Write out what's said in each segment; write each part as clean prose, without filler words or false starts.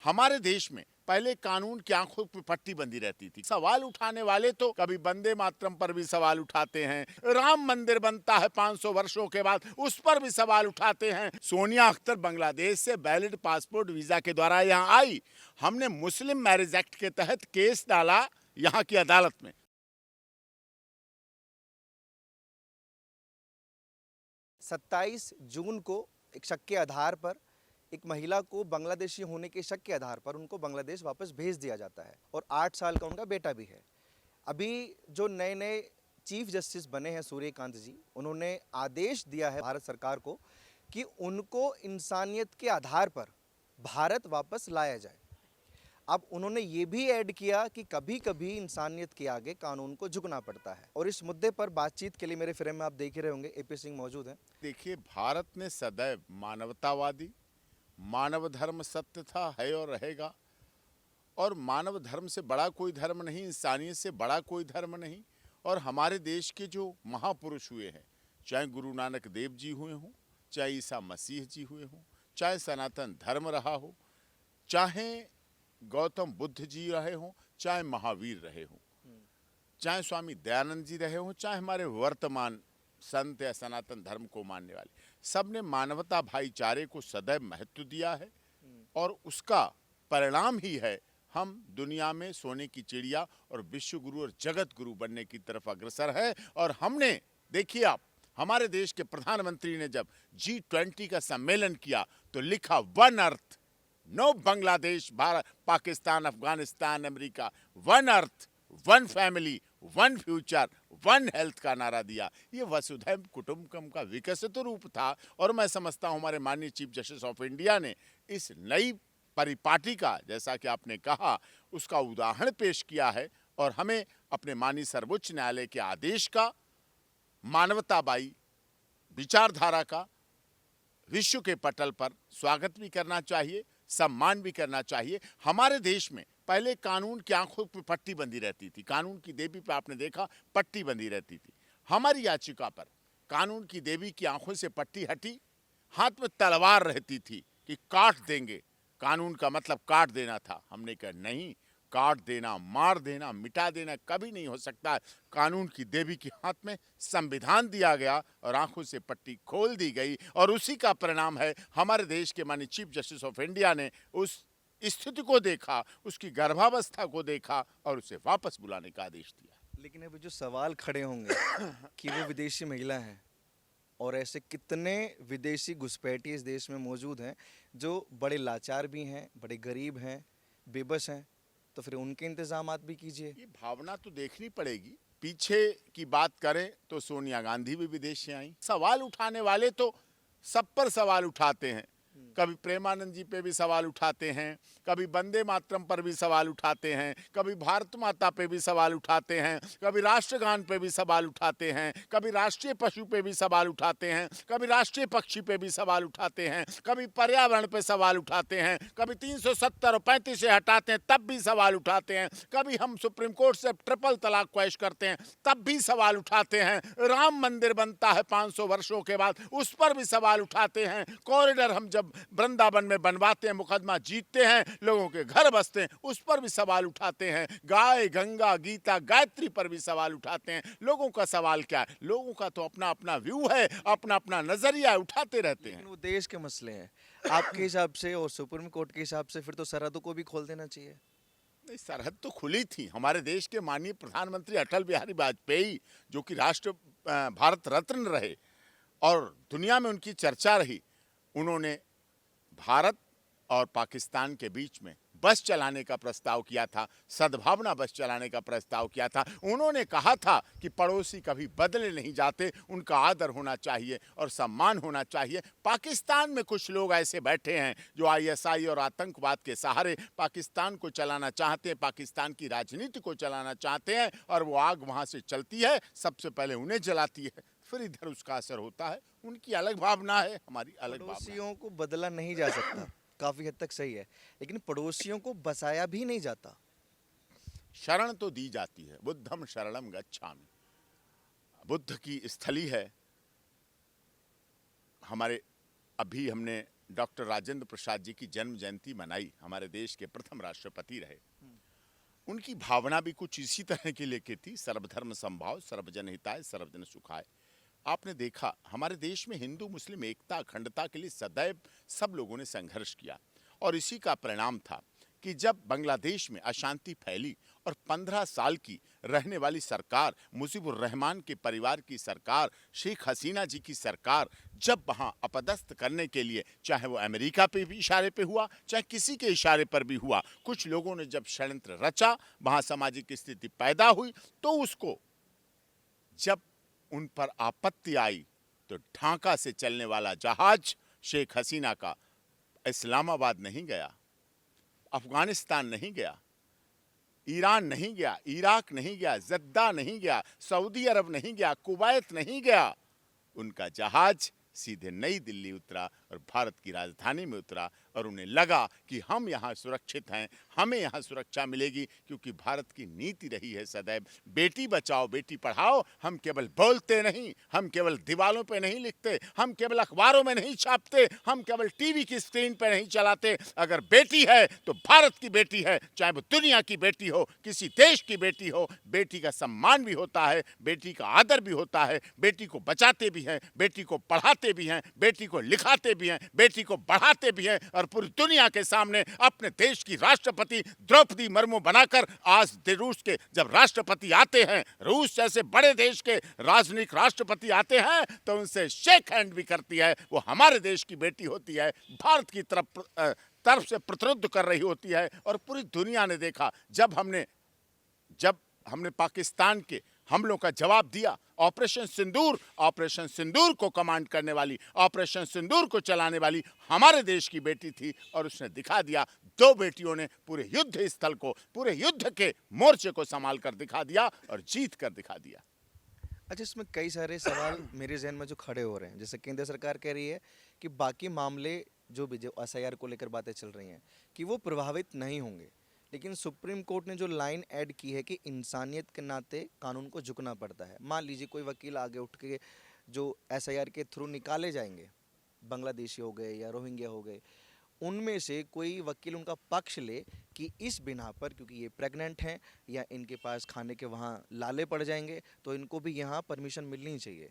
हमारे देश में पहले कानून की आंखों पर पट्टी बंधी रहती थी। सवाल उठाने वाले तो कभी वंदे मातरम पर भी सवाल उठाते हैं, राम मंदिर बनता है 500 वर्षों के बाद, उस पर भी सवाल उठाते हैं। सोनिया अख्तर बांग्लादेश से वैलिड पासपोर्ट वीजा के द्वारा यहाँ आई। हमने मुस्लिम मैरिज एक्ट के तहत केस डाला यहाँ की अदालत में। 27 जून को एक शक के आधार पर एक महिला को बांग्लादेशी होने के शक के आधार पर उनको बांग्लादेश वापस भेज दिया जाता है और 8 साल का उनका बेटा भी है। अभी जो नए नए चीफ जस्टिस बने हैं सूर्यकांत जी, उन्होंने आदेश दिया है भारत सरकार को कि उनको इंसानियत के आधार पर भारत वापस लाया जाए। अब उन्होंने ये भी ऐड किया कि कभी कभी इंसानियत के आगे कानून को झुकना पड़ता है। और इस मुद्दे पर बातचीत के लिए मेरे फ्रेम में आप देख ही रहे होंगे एपी सिंह मौजूद हैं। देखिए, भारत ने सदैव मानवतावादी, मानव धर्म सत्य था, है और रहेगा। और मानव धर्म से बड़ा कोई धर्म नहीं, इंसानियत से बड़ा कोई धर्म नहीं। और हमारे देश के जो महापुरुष हुए हैं, चाहे गुरु नानक देव जी हुए हों, चाहे ईसा मसीह जी हुए हों, चाहे सनातन धर्म रहा हो, चाहे गौतम बुद्ध जी रहे हों, चाहे महावीर रहे हों, चाहे स्वामी दयानंद जी रहे हों, चाहे हमारे वर्तमान संत या सनातन धर्म को मानने वाले, सब ने मानवता भाईचारे को सदैव महत्व दिया है। और उसका परिणाम ही है हम दुनिया में सोने की चिड़िया और विश्व गुरु और जगत गुरु बनने की तरफ अग्रसर है। और हमने, देखिए आप, हमारे देश के प्रधानमंत्री ने जब G20 का सम्मेलन किया तो लिखा one earth, no Bangladesh, Bharat, Pakistan, Afghanistan, America, one earth, one family, one future, one health का नारा दिया। ये वसुधैव कुटुंबकम का विकसित रूप था। और मैं समझता हूं हमारे माननीय चीफ जस्टिस ऑफ इंडिया ने इस नई परिपाटी का, जैसा कि आपने कहा, उसका उदाहरण पेश किया है। और हमें अपने माननीय सर्वोच्च न्यायालय के आदेश का, मानवतावादी विचारधारा का विश्व के पटल पर स्वागत भी करना चाहिए, सम्मान भी करना चाहिए। हमारे देश में पहले कानून की आंखों पर पट्टी बंधी रहती थी, कानून की देवी पर आपने देखा पट्टी बंधी रहती थी। हमारी याचिका पर कानून की देवी की आंखों से पट्टी हटी, हाथ में तलवार रहती थी कि काट देंगे। कानून का मतलब काट देना था। हमने कहा नहीं, काट देना, मार देना, मिटा देना कभी नहीं हो सकता। कानून की देवी के हाथ में संविधान दिया गया और आंखों से पट्टी खोल दी गई। और उसी का परिणाम है हमारे देश के माननीय चीफ जस्टिस ऑफ इंडिया ने उस स्थिति को देखा, उसकी गर्भावस्था को देखा और उसे वापस बुलाने का आदेश दिया। लेकिन अभी जो सवाल खड़े होंगे कि वो विदेशी महिला हैं और ऐसे कितने विदेशी घुसपैठी इस देश में मौजूद हैं जो बड़े लाचार भी हैं, बड़े गरीब हैं, बेबस हैं, तो फिर उनके इंतजामात भी कीजिए। ये भावना तो देखनी पड़ेगी। पीछे की बात करें तो सोनिया गांधी भी विदेश से आई। सवाल उठाने वाले तो सब पर सवाल उठाते हैं। कभी प्रेमानंद जी पे भी सवाल उठाते हैं, कभी वंदे मातरम पर भी सवाल उठाते हैं, कभी भारत माता पे भी सवाल उठाते हैं, कभी राष्ट्रगान पे भी सवाल उठाते हैं, कभी राष्ट्रीय पशु पे भी सवाल उठाते हैं, कभी राष्ट्रीय पक्षी पे भी सवाल उठाते हैं, कभी पर्यावरण पे सवाल उठाते हैं, कभी 370 और 35 से हटाते हैं तब भी सवाल उठाते हैं, कभी हम सुप्रीम कोर्ट से ट्रिपल तलाक पेश करते हैं तब भी सवाल उठाते हैं, राम मंदिर बनता है 500 वर्षों के बाद, उस पर भी सवाल उठाते हैं, कॉरिडोर हम जब वृंदावन में बनवाते हैं, मुकदमा जीतते हैं, लोगों के घर बसते हैं, उस पर भी सवाल उठाते हैं, गाय, गंगा, गीता, गायत्री पर भी सवाल उठाते हैं। लोगों का सवाल क्या है? लोगों का तो अपना अपना व्यू है, अपना अपना नजरिया उठाते रहते हैं। वो देश के मसले हैं आपके हिसाब से और सुप्रीम कोर्ट के हिसाब से, फिर तो सरहदों को भी खोल देना चाहिए। नहीं, सरहद तो खुली थी। हमारे देश के माननीय प्रधानमंत्री अटल बिहारी वाजपेयी, जो कि राष्ट्र भारत रत्न रहे और दुनिया में उनकी चर्चा रही, उन्होंने भारत और पाकिस्तान के बीच में बस चलाने का प्रस्ताव किया था, सद्भावना बस चलाने का प्रस्ताव किया था। उन्होंने कहा था कि पड़ोसी कभी बदले नहीं जाते, उनका आदर होना चाहिए और सम्मान होना चाहिए। पाकिस्तान में कुछ लोग ऐसे बैठे हैं जो आईएसआई और आतंकवाद के सहारे पाकिस्तान को चलाना चाहते हैं, पाकिस्तान की राजनीति को चलाना चाहते हैं। और वो आग वहाँ से चलती है, सबसे पहले उन्हें जलाती है, फिर इधर उसका असर होता है। उनकी अलग भावना है, हमारी अलग भावना। पड़ोसियों को बदला नहीं जा सकता, काफी हद तक सही है, लेकिन पड़ोसियों को बसाया भी नहीं जाता। शरण तो दी जाती है, बुद्धम शरणम गच्छामि, बुद्ध की स्थली है। हमारे अभी हमने डॉक्टर राजेंद्र प्रसाद जी की जन्म जयंती मनाई, हमारे देश के प्रथम राष्ट्रपति रहे। उनकी भावना भी कुछ इसी तरह की लेके थी, सर्वधर्म समभाव, सर्वजन हिताय, सर्वजन सुखाय। आपने देखा हमारे देश में हिंदू मुस्लिम एकता अखंडता के लिए सदैव सब लोगों ने संघर्ष किया और इसी का परिणाम था कि जब बांग्लादेश में अशांति फैली और 15 साल की रहने वाली सरकार, मुजीबुर रहमान के परिवार की सरकार, शेख हसीना जी की सरकार, जब वहां अपदस्थ करने के लिए, चाहे वो अमेरिका पे भी इशारे पे हुआ, चाहे किसी के इशारे पर भी हुआ, कुछ लोगों ने जब षड्यंत्र रचा, वहां सामाजिक स्थिति पैदा हुई, तो उसको जब उन पर आपत्ति आई तो ढाका से चलने वाला जहाज शेख हसीना का इस्लामाबाद नहीं गया, अफगानिस्तान नहीं गया, ईरान नहीं गया, इराक नहीं गया, जद्दा नहीं गया, सऊदी अरब नहीं गया, कुवैत नहीं गया। उनका जहाज सीधे नई दिल्ली उतरा और भारत की राजधानी में उतरा और उन्हें लगा कि हम यहाँ सुरक्षित हैं, हमें यहाँ सुरक्षा मिलेगी, क्योंकि भारत की नीति रही है सदैव बेटी बचाओ बेटी पढ़ाओ। हम केवल बोलते नहीं, हम केवल दीवारों पे नहीं लिखते, हम केवल अखबारों में नहीं छापते, हम केवल टीवी की स्क्रीन पे नहीं चलाते। अगर बेटी है तो भारत की बेटी है, चाहे वो दुनिया की बेटी हो, किसी देश की बेटी हो। बेटी का सम्मान भी होता है, बेटी का आदर भी होता है, बेटी को बचाते भी हैं, बेटी को पढ़ाते भी हैं, बेटी को लिखाते भी हैं, बेटी को बढ़ाते भी हैं। और पूरी दुनिया के सामने अपने देश की राष्ट्रपति द्रौपदी मुर्मू बनाकर आज रूस के जब राष्ट्रपति आते हैं, रूस जैसे बड़े देश के राजनयिक राष्ट्रपति आते हैं, तो उनसे शेक हैंड भी करती है। वो हमारे देश की बेटी होती है, भारत की तरफ से प्रतिरोध कर रही होती है। और पूरी दुनिया ने देखा जब हमने पाकिस्तान के हमलों का जवाब दिया, ऑपरेशन सिंदूर को कमांड करने वाली, ऑपरेशन सिंदूर को चलाने वाली हमारे देश की बेटी थी। और उसने दिखा दिया, दो बेटियों ने पूरे युद्ध स्थल को, पूरे युद्ध के मोर्चे को संभाल कर दिखा दिया और जीत कर दिखा दिया। अच्छा, इसमें कई सारे सवाल मेरे जहन में जो खड़े हो रहे हैं, जैसे केंद्र सरकार कह रही है कि बाकी मामले जो भी SIR को लेकर बातें चल रही हैं कि वो प्रभावित नहीं होंगे, लेकिन सुप्रीम कोर्ट ने जो लाइन ऐड की है कि इंसानियत के नाते कानून को झुकना पड़ता है। मान लीजिए कोई वकील आगे उठ के जो SIR के थ्रू निकाले जाएंगे, बांग्लादेशी हो गए या रोहिंग्या हो गए, उनमें से कोई वकील उनका पक्ष ले कि इस बिना पर, क्योंकि ये प्रेग्नेंट हैं या इनके पास खाने के वहाँ लाले पड़ जाएंगे, तो इनको भी यहाँ परमिशन मिलनी चाहिए,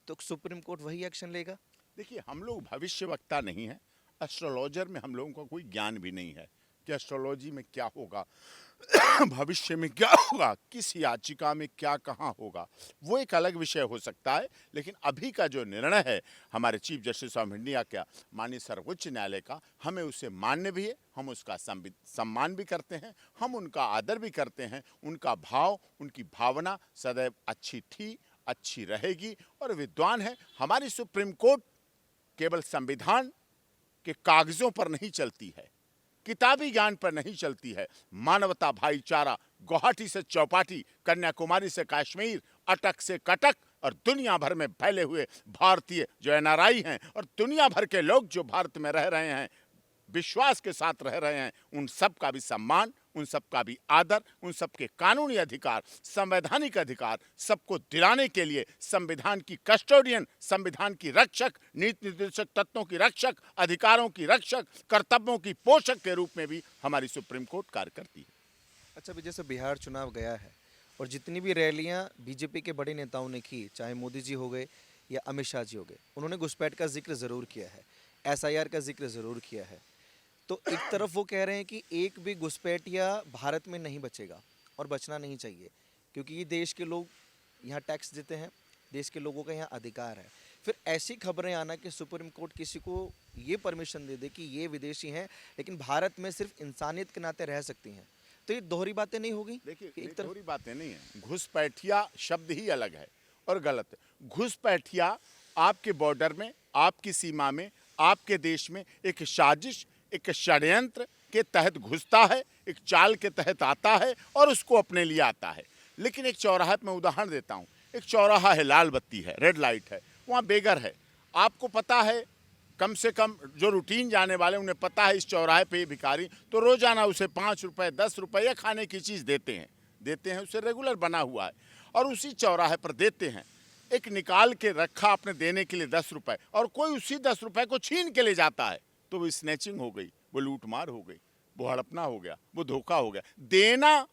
तो सुप्रीम कोर्ट वही एक्शन लेगा। देखिए, हम लोग भविष्यवक्ता नहीं है, एस्ट्रोलॉजर में हम लोगों का कोई ज्ञान भी नहीं है कि एस्ट्रोलॉजी में क्या होगा, भविष्य में क्या होगा, किस याचिका में क्या कहाँ होगा, वो एक अलग विषय हो सकता है। लेकिन अभी का जो निर्णय है हमारे चीफ जस्टिस ऑफ इंडिया का, माननीय सर्वोच्च न्यायालय का, हमें उसे मान्य भी है, हम उसका सम्मान भी करते हैं, हम उनका आदर भी करते हैं। उनका भाव, उनकी भावना सदैव अच्छी थी, अच्छी रहेगी और विद्वान है। हमारी सुप्रीम कोर्ट केवल संविधान के कागजों पर नहीं चलती है, किताबी ज्ञान पर नहीं चलती है। मानवता, भाईचारा, गुवाहाटी से चौपाटी, कन्याकुमारी से कश्मीर, अटक से कटक और दुनिया भर में फैले हुए भारतीय जो NRI हैं और दुनिया भर के लोग जो भारत में रह रहे हैं, विश्वास के साथ रह रहे हैं, उन सब का भी सम्मान, उन सब का भी आदर, उन सब के कानूनी अधिकार, संवैधानिक अधिकार सबको दिलाने के लिए संविधान की कस्टोडियन, संविधान की रक्षक, नीति निर्देशक तत्वों की रक्षक, अधिकारों की रक्षक, कर्तव्यों की पोषक के रूप में भी हमारी सुप्रीम कोर्ट कार्य करती है। अच्छा, अभी जैसे बिहार चुनाव गया है और जितनी भी रैलियां बीजेपी के बड़े नेताओं ने की, चाहे मोदी जी हो गए या अमित शाह जी हो गए, उन्होंने घुसपैठ का जिक्र ज़रूर किया है, SIR का जिक्र ज़रूर किया है। तो एक तरफ वो कह रहे हैं कि एक भी घुसपैठिया भारत में नहीं बचेगा और बचना नहीं चाहिए, क्योंकि ये देश के लोग यहाँ टैक्स देते हैं, देश के लोगों का यहाँ अधिकार है। फिर ऐसी खबरें आना कि सुप्रीम कोर्ट किसी को ये परमिशन दे दे कि ये विदेशी हैं लेकिन भारत में सिर्फ इंसानियत के नाते रह सकती हैं, तो ये दोहरी बातें नहीं होगी? देखिए, एक दोहरी बातें नहीं है। घुसपैठिया शब्द ही अलग है और गलत है। घुसपैठिया आपके बॉर्डर में, आपकी सीमा में, आपके देश में एक साजिश, एक षड्यंत्र के तहत घुसता है, एक चाल के तहत आता है और उसको अपने लिए आता है। लेकिन एक चौराहा में उदाहरण देता हूँ, एक चौराहा है, लाल बत्ती है, रेड लाइट है, वहाँ बेगर है। आपको पता है, कम से कम जो रूटीन जाने वाले उन्हें पता है इस चौराहे पे भिखारी, तो रोजाना उसे 5 रुपए 10 रुपए या खाने की चीज़ देते हैं, उसे रेगुलर बना हुआ है और उसी चौराहे पर देते हैं। एक निकाल के रखा आपने देने के लिए 10 रुपए और कोई उसी 10 रुपए को छीन के ले जाता है, तो वो स्नैचिंग हो गई, वो लूटमार हो गई, वो हड़पना हो गया, वो धोखा हो गया। देना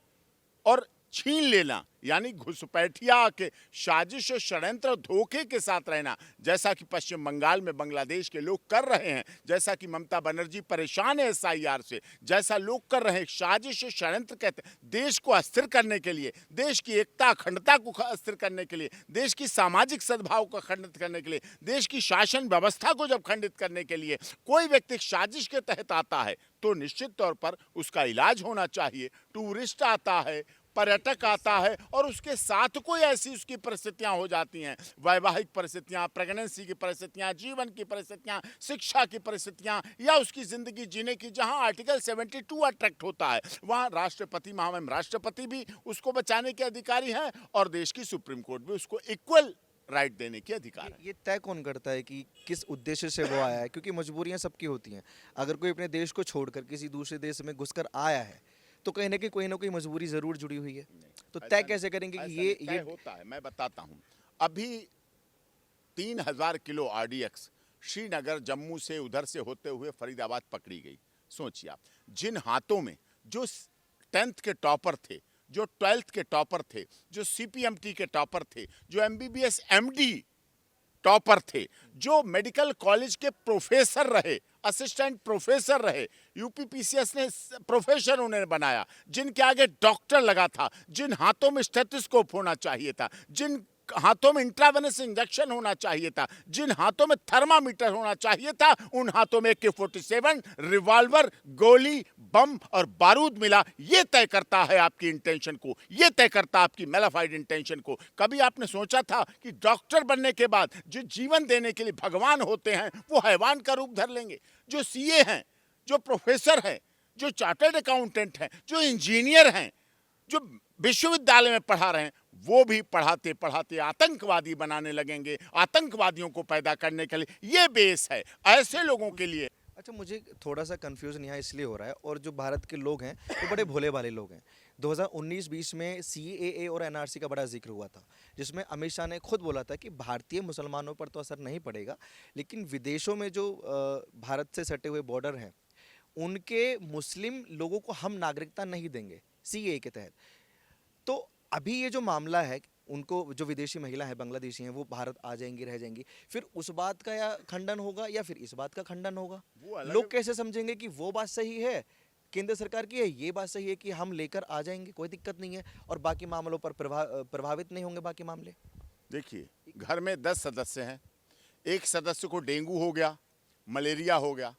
और छीन लेना यानी घुसपैठिया के साजिश और षड्यंत्र और धोखे के साथ रहना, जैसा कि पश्चिम बंगाल में बांग्लादेश के लोग कर रहे हैं, जैसा कि ममता बनर्जी परेशान है SIR से, जैसा लोग कर रहे हैं। साजिश और षड्यंत्र कहते हैं देश को अस्थिर करने के लिए, देश की एकता अखंडता को अस्थिर करने के लिए, देश की सामाजिक सद्भाव को खंडित करने के लिए, देश की शासन व्यवस्था को जब खंडित करने के लिए कोई व्यक्ति साजिश के तहत आता है तो निश्चित तौर पर उसका इलाज होना चाहिए। टूरिस्ट आता है, पर्यटक आता है और उसके साथ कोई ऐसी उसकी परिस्थितियां हो जाती हैं, वैवाहिक परिस्थितियां, प्रेगनेंसी की परिस्थितियां, जीवन की परिस्थितियां, शिक्षा की परिस्थितियां या उसकी जिंदगी जीने की, जहां आर्टिकल 72 अट्रैक्ट होता है वहां राष्ट्रपति, महामहिम राष्ट्रपति भी उसको बचाने के अधिकारी हैं और देश की सुप्रीम कोर्ट भी उसको इक्वल राइट देने के अधिकार है। ये तय कौन करता है कि किस उद्देश्य से वो आया है? क्योंकि मजबूरियां सबकी होती हैं। अगर कोई अपने देश को छोड़कर किसी दूसरे देश में घुसकर आया है तो कहीं ना कोई मजबूरी जरूर जुड़ी हुई है। तो तय कैसे करेंगे कि ये होता है? मैं बताता हूं। अभी 3000 किलो RDX श्रीनगर जम्मू से उधर से होते हुए फरीदाबाद पकड़ी गई। सोचिए आप, जिन हाथों में जो 10th के टॉपर थे, जो 12th के टॉपर थे, जो CPMT के टॉपर थे, जो MBBS MD टॉपर थे, जो मेडिकल कॉलेज के प्रोफेसर रहे, असिस्टेंट प्रोफेसर रहे, UPPCS ने प्रोफेसर उन्हें बनाया, जिनके आगे डॉक्टर लगा था, जिन हाथों में स्टेथोस्कोप होना चाहिए था, जिन हाथों में इंट्रावेनस इंजेक्शन होना चाहिए था, जिन हाथों में थर्मामीटर होना चाहिए था, उन हाथों में AK-47 रिवॉल्वर, गोली, बम और बारूद मिला। ये तय करता है आपकी इंटेंशन को, ये तय करता है आपकी मेलाफाइड इंटेंशन को। कभी आपने सोचा था कि डॉक्टर बनने के बाद जो जीवन देने के लिए भगवान होते हैं वो हैवान का रूप धर लेंगे? जो CA हैं, जो प्रोफेसर हैं, जो चार्टर्ड अकाउंटेंट हैं, जो इंजीनियर हैं, जो विश्वविद्यालय में पढ़ा रहे हैं, वो भी पढ़ाते पढ़ाते आतंकवादी बनाने लगेंगे, आतंकवादियों को पैदा करने के लिए। ये बेस है ऐसे लोगों के लिए। अच्छा, मुझे थोड़ा सा कंफ्यूजन यहाँ इसलिए हो रहा है, और जो भारत के लोग हैं वो बड़े भोले भाले लोग हैं। 2019-20 में CAA और NRC का बड़ा जिक्र हुआ था, जिसमें अमित शाह ने खुद बोला था कि भारतीय मुसलमानों पर तो असर नहीं पड़ेगा, लेकिन विदेशों में जो भारत से सटे हुए बॉर्डर हैं उनके मुस्लिम लोगों को हम नागरिकता नहीं देंगे CAA के तहत। तो अभी ये जो मामला है, उनको जो विदेशी महिला है, बांग्लादेशी हैं, वो भारत आ जाएंगी, रह जाएंगी, फिर उस बात का या खंडन होगा या फिर इस बात का खंडन होगा? लोग कैसे समझेंगे कि वो बात सही है, केंद्र सरकार की है, ये बात सही है कि हम लेकर आ जाएंगे, कोई दिक्कत नहीं है, और बाकी मामलों पर प्रभावित नहीं होंगे बाकी मामले? देखिए, घर में 10 सदस्य हैं, एक सदस्य को डेंगू हो गया, मलेरिया हो गया,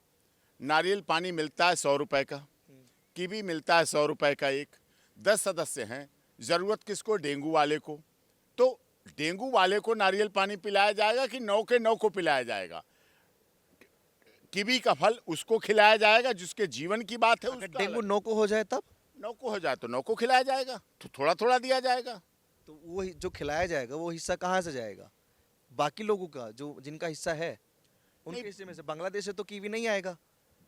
नारियल पानी मिलता है 100 रुपए का, कीवी मिलता है 100 रुपए का एक। 10 सदस्य हैं, ज़रूरत किसको? डेंगू वाले को। तो डेंगू वाले को नारियल पानी पिलाया जाएगा कि 9 के 9 को पिलाया जाएगा? कीवी का फल उसको खिलाया जाएगा जिसके जीवन की बात है। अगर डेंगू 9 को हो जाए तब? 9 को हो जाए तो 9 को खिलाया जाएगा, तो थोड़ा थोड़ा दिया जाएगा। तो वो जो खिलाया जाएगा वो हिस्सा कहाँ से जाएगा? बाकी लोगों का, जो जिनका हिस्सा है उनके हिस्से में से। बांग्लादेश से तो कीवी नहीं आएगा।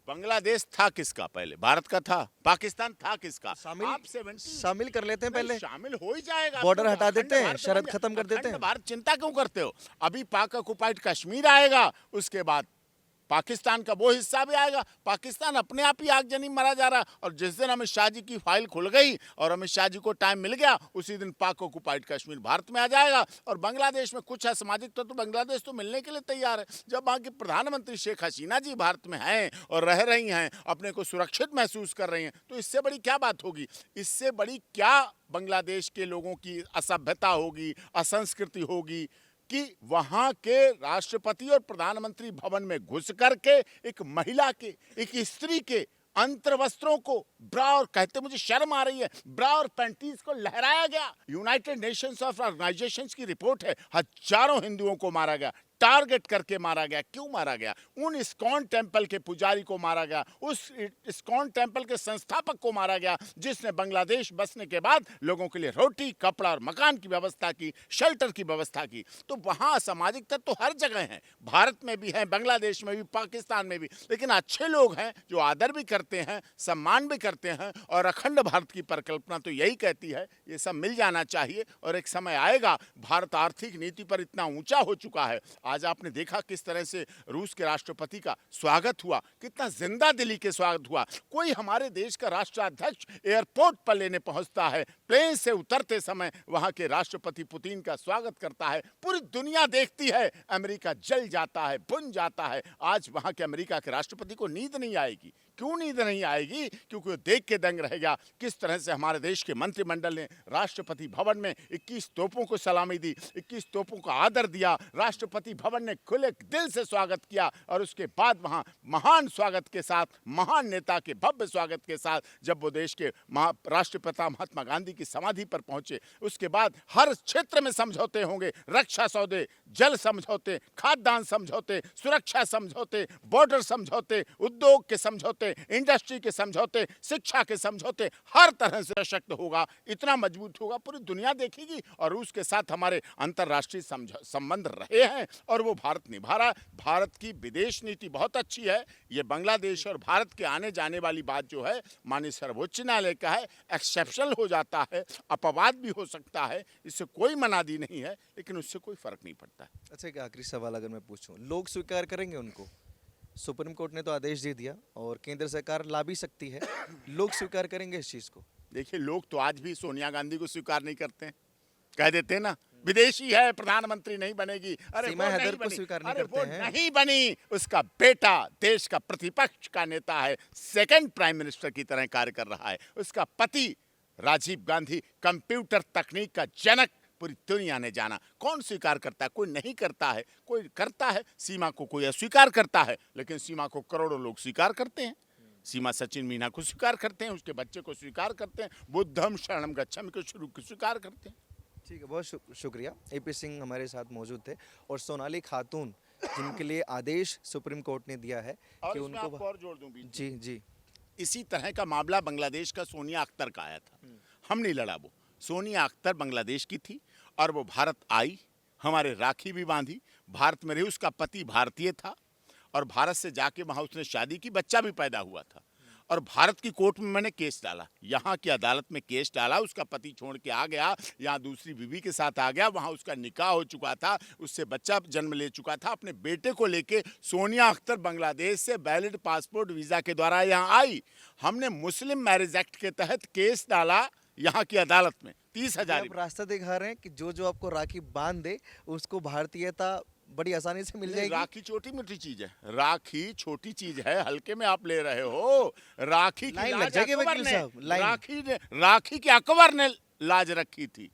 बांग्लादेश था किसका? पहले भारत का था। पाकिस्तान था किसका? शामिल कर लेते हैं, पहले शामिल हो ही जाएगा। बॉर्डर हटा देते हैं, शरत खत्म कर देते हैं। भारत चिंता क्यों करते हो? अभी पाक ऑक्युपाइड कश्मीर आएगा, उसके बाद पाकिस्तान का वो हिस्सा भी आएगा। पाकिस्तान अपने आप ही आगजनी मरा जा रहा। और जिस दिन अमित शाह जी की फाइल खुल गई और अमित शाह जी को टाइम मिल गया, उसी दिन पाक ऑक्युपाइड कश्मीर भारत में आ जाएगा। और बांग्लादेश में कुछ असामाजिक तो बांग्लादेश तो मिलने के लिए तैयार है। जब वहाँ की प्रधानमंत्री शेख हसीना जी भारत में हैं और रह रही हैं, अपने को सुरक्षित महसूस कर रही हैं, तो इससे बड़ी क्या बात होगी? इससे बड़ी क्या बांग्लादेश के लोगों की असभ्यता होगी, असंस्कृति होगी कि वहां के राष्ट्रपति और प्रधानमंत्री भवन में घुस करके एक महिला के, एक स्त्री के अंतर्वस्त्रों को, ब्रा, और कहते मुझे शर्म आ रही है, ब्रा और पैंटीज को लहराया गया। यूनाइटेड नेशंस ऑफ ऑर्गेनाइजेशंस की रिपोर्ट है, हजारों हिंदुओं को मारा गया, टारगेट करके मारा गया। क्यों मारा गया? उन इस्कॉन टेम्पल के पुजारी को मारा गया, उस इस्कॉन टेम्पल के संस्थापक को मारा गया, जिसने बांग्लादेश बसने के बाद लोगों के लिए रोटी, कपड़ा और मकान की व्यवस्था की, शेल्टर की व्यवस्था की। तो वहाँ असामाजिक तत्व तो हर जगह हैं, भारत में भी हैं, बांग्लादेश में भी, पाकिस्तान में भी। लेकिन अच्छे लोग हैं जो आदर भी करते हैं, सम्मान भी करते हैं। और अखंड भारत की परिकल्पना तो यही कहती है ये सब मिल जाना चाहिए। और एक समय आएगा, भारत आर्थिक नीति पर इतना ऊंचा हो चुका है, आज आपने देखा किस तरह से रूस के राष्ट्रपति का स्वागत हुआ, कितना जिंदा दिली के स्वागत हुआ। कोई हमारे देश का राष्ट्राध्यक्ष एयरपोर्ट पर लेने पहुंचता है, प्लेन से उतरते समय वहां के राष्ट्रपति पुतिन का स्वागत करता है, पूरी दुनिया देखती है, अमेरिका जल जाता है, बुन जाता है। आज वहां के अमेरिका के राष्ट्रपति को नींद नहीं आएगी। क्यों नींद नहीं आएगी? क्योंकि वो देख के दंग रहेगा किस तरह से हमारे देश के मंत्रिमंडल ने राष्ट्रपति भवन में 21 तोपों को सलामी दी, 21 तोपों का आदर दिया। राष्ट्रपति भवन ने खुले दिल से स्वागत किया और उसके बाद वहां महान स्वागत के साथ, महान नेता के भव्य स्वागत के साथ जब वो देश के राष्ट्रपिता महात्मा गांधी की समाधि पर पहुंचे, उसके बाद हर क्षेत्र में समझौते होंगे, रक्षा सौदे, जल समझौते, खाद्यान्न समझौते, सुरक्षा समझौते, बॉर्डर समझौते, उद्योग के समझौते, इंडस्ट्री के समझौते, शिक्षा के समझौते, हर तरह से सशक्त होगा, इतना मजबूत होगा, पूरी दुनिया देखेगी। और रूस के साथ हमारे अंतर्राष्ट्रीय संबंध रहे हैं और वो भारत निभा रहा है। भारत की विदेश नीति बहुत अच्छी है। ये बांग्लादेश और भारत के आने जाने वाली बात जो है, माननीय सर्वोच्च न्यायालय का है, एक्सेप्शनल हो जाता है, अपवाद भी हो सकता है, इससे कोई मनादी नहीं है, लेकिन उससे कोई फर्क नहीं पड़ता है। अच्छा, एक आखिरी सवाल अगर मैं पूछूं, लोग स्वीकार करेंगे उनको? सुप्रीम कोर्ट ने तो आदेश दे दिया और केंद्र सरकार ला भी सकती है, लोग स्वीकार करेंगे इस चीज को? देखिए, लोग तो आज भी सोनिया गांधी को स्वीकार नहीं करते हैं, कह देते हैं ना विदेशी है, प्रधानमंत्री नहीं बनेगी। अरे सीमा वो हैदर नहीं को बनी, स्वीकार नहीं अरे करते वो हैं। नहीं बनी, उसका बेटा देश का प्रतिपक्ष का नेता है, सेकंड प्राइम मिनिस्टर की तरह कार्य कर रहा है। उसका पति राजीव गांधी कंप्यूटर तकनीक का जनक, पूरी दुनिया ने जाना। कौन स्वीकार करता है? कोई नहीं करता है, कोई करता है। सीमा को कोई अस्वीकार करता है, लेकिन सीमा को करोड़ों लोग स्वीकार करते हैं। सीमा सचिन मीना को स्वीकार करते हैं, उसके बच्चे को स्वीकार करते हैं, बुद्धम शरणम गच्छामि को स्वीकार करते हैं। ठीक है, बहुत शुक्रिया। एपी सिंह हमारे साथ मौजूद थे और सोनाली खातून, जिनके लिए आदेश सुप्रीम कोर्ट ने दिया है और कि इसमें उनको आपको और जोड़ दूं बीच में। जी जी इसी तरह का मामला बांग्लादेश का सोनिया अख्तर का आया था। हम नहीं लड़ा, वो सोनिया अख्तर बांग्लादेश की थी और वो भारत आई, हमारे राखी भी बांधी, भारत में रही। उसका पति भारतीय था और भारत से जाके वहाँ उसने शादी की, बच्चा भी पैदा हुआ था। और भारत की कोर्ट में मैंने केस डाला, यहाँ की अदालत में केस डाला। उसका पति छोड़ के आ गया, यहाँ दूसरी बीवी के साथ आ गया, वहाँ उसका निकाह हो चुका था, उससे बच्चा जन्म ले चुका था। अपने बेटे को लेके सोनिया अख्तर बांग्लादेश से वैलिड पासपोर्ट वीज़ा के द्वारा यहाँ आई। हमने मुस्लिम मैरिज एक्ट के तहत केस डाला यहाँ की अदालत में, 30,000। आप रास्ता दिखा रहे हैं कि जो आपको राखी बांध दे उसको भारतीयता बड़ी आसानी से मिल जाएगी। राखी छोटी मोटी चीज है, राखी छोटी चीज है, हल्के में आप ले रहे हो। राखी की लाइन लग लाज जाएगी अकबर वकील ने, साहब, लाइन। राखी की अकबर ने लाज रखी थी,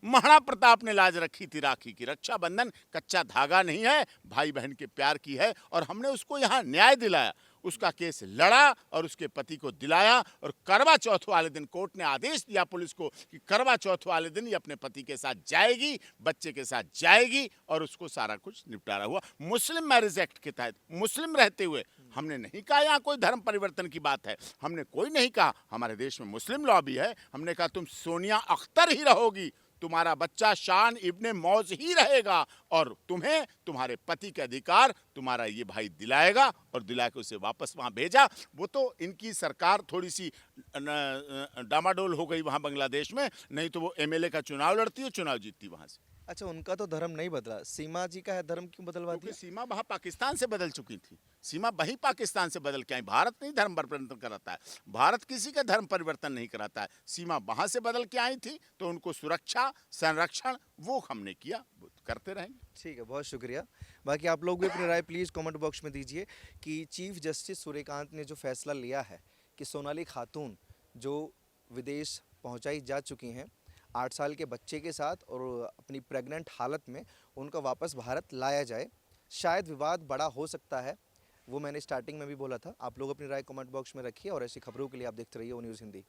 महाराणा प्रताप ने लाज रखी थी राखी की। रक्षाबंधन कच्चा धागा नहीं है, भाई बहन के प्यार की है। और हमने उसको यहाँ न्याय दिलाया, उसका केस लड़ा और उसके पति को दिलाया। और करवा चौथ वाले दिन कोर्ट ने आदेश दिया पुलिस को कि करवा चौथ वाले दिन ये अपने पति के साथ जाएगी, बच्चे के साथ जाएगी, और उसको सारा कुछ निपटारा हुआ मुस्लिम मैरिज एक्ट के तहत, मुस्लिम रहते हुए। हमने नहीं कहा यहाँ कोई धर्म परिवर्तन की बात है, हमने कोई नहीं कहा, हमारे देश में मुस्लिम लॉ भी है। हमने कहा तुम सोनिया अख्तर ही रहोगी, तुम्हारा बच्चा शान इब्ने मौज ही रहेगा, और तुम्हें तुम्हारे पति के अधिकार तुम्हारा ये भाई दिलाएगा। और दिला के उसे वापस वहाँ भेजा। वो तो इनकी सरकार थोड़ी सी डामाडोल हो गई वहाँ बांग्लादेश में, नहीं तो वो एमएलए का चुनाव लड़ती है, चुनाव जीतती वहाँ से। अच्छा, उनका तो धर्म नहीं बदला, सीमा जी का है धर्म क्यों बदलवा क्योंकि दिया? सीमा वहाँ पाकिस्तान से बदल चुकी थी, सीमा वही पाकिस्तान से बदल के आई। भारत नहीं धर्म परिवर्तन कराता है, भारत किसी का धर्म परिवर्तन नहीं कराता है। सीमा वहाँ से बदल के आई थी, तो उनको सुरक्षा संरक्षण वो हमने किया, वो करते रहेंगे। ठीक है, बहुत शुक्रिया। बाकी आप लोग भी अपनी राय प्लीज़ कमेंट बॉक्स में दीजिए कि चीफ जस्टिस सूर्यकांत ने जो फैसला लिया है कि सोनाली खातून जो विदेश पहुंचाई जा चुकी हैं 8 साल के बच्चे के साथ और अपनी प्रेग्नेंट हालत में, उनका वापस भारत लाया जाए, शायद विवाद बड़ा हो सकता है, वो मैंने स्टार्टिंग में भी बोला था। आप लोग अपनी राय कमेंट बॉक्स में रखिए और ऐसी खबरों के लिए आप देखते रहिए वो न्यूज़ हिंदी।